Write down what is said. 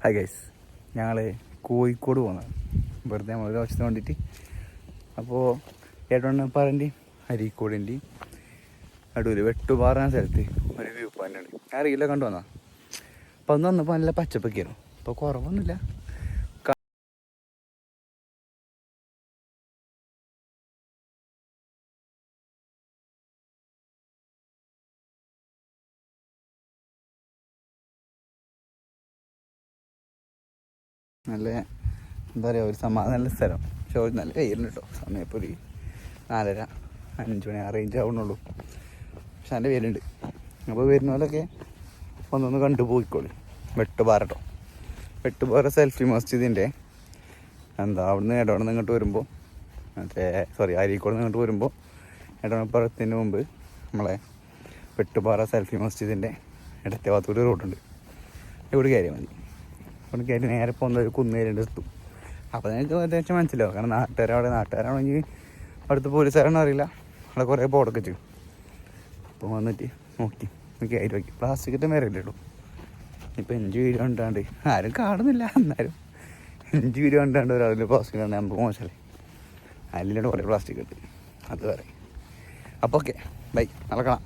Hi guys, ഞങ്ങൾ കോഴിക്കോട് പോകുന്നത് വെറുതെ നമ്മളൊരു ആവശ്യത്തിന് വേണ്ടിയിട്ട്. അപ്പോൾ ഏട്ടോണ്ണപ്പാറൻ്റെയും അരീക്കോടിൻ്റെയും അടൂർ വെട്ടുപാറ സ്ഥലത്ത് ഒരു വ്യൂ പോയിൻ്റ് ഉണ്ട്. ഞാൻ റീലൊക്കെ കണ്ടു വന്നാൽ അപ്പോൾ അന്ന് വന്നപ്പോൾ നല്ല പച്ചപ്പൊക്കെയായിരുന്നു. അപ്പോൾ കുറവൊന്നുമില്ല. നല്ല എന്താ പറയുക, ഒരു നല്ല സ്ഥലം. പക്ഷെ നല്ല വെയിലുണ്ട് കേട്ടോ. സമയം ഇപ്പോൾ ഒരു 4:30 5 മണി ആ റേഞ്ച് ആവണുള്ളൂ. പക്ഷെ നല്ല വെയിലുണ്ട്. അപ്പോൾ വരുന്ന പോലൊക്കെ ഒന്നൊന്ന് കണ്ടു പോയിക്കോളി. വെട്ടുപാറ കേട്ടോ. വെട്ടുപാറ സെൽഫി മസ്ജിദിൻ്റെ അവിടുന്ന് ഇടവണ്ണം ഇങ്ങോട്ട് വരുമ്പോൾ അരീക്കോട് ഇങ്ങോട്ട് വരുമ്പോൾ ഇടവണ്ണപ്പാറത്തിന് മുമ്പ് നമ്മളെ വെട്ടുപാറ സെൽഫി മസ്ജിദിൻ്റെ ഇടത്തെ ഭാഗത്തൊരു റോഡുണ്ട്. ഇവിടെ കയറിയാൽ മതി. അവിടെ കയറി നേരെ പോകുന്ന ഒരു കുന്നേരിൻ്റെ എത്തും. അപ്പോൾ നിങ്ങൾക്ക് അത്യാവശ്യം മനസ്സിലാവും. കാരണം നാട്ടുകാരാണെങ്കിൽ അടുത്ത് പോലീസുകാരാണെന്ന് അറിയില്ല. അവിടെ കുറേ ബോർഡൊക്കെ ചെയ്യും. അപ്പോൾ വന്നിട്ട് നോക്കി കയറി വയ്ക്കും. പ്ലാസ്റ്റിക്കിൻ്റെ മേരല്ലേ ഉള്ളൂ. ഇപ്പോൾ 5 വീഡിയോ കണ്ടാണ്ട് ആരും കാണുന്നില്ല. എന്നാലും 5 വീഡിയോ കണ്ടാണ്ട് ഒരാളിൽ പ്ലാസ്റ്റിക് കണ്ടാൽ നമുക്ക് മോശമല്ലേ. അതിലാണ് കുറേ പ്ലാസ്റ്റിക് ഉണ്ട്. അത് പറയും. അപ്പോൾ ഓക്കെ, ബൈ, നാളെ കാണാം.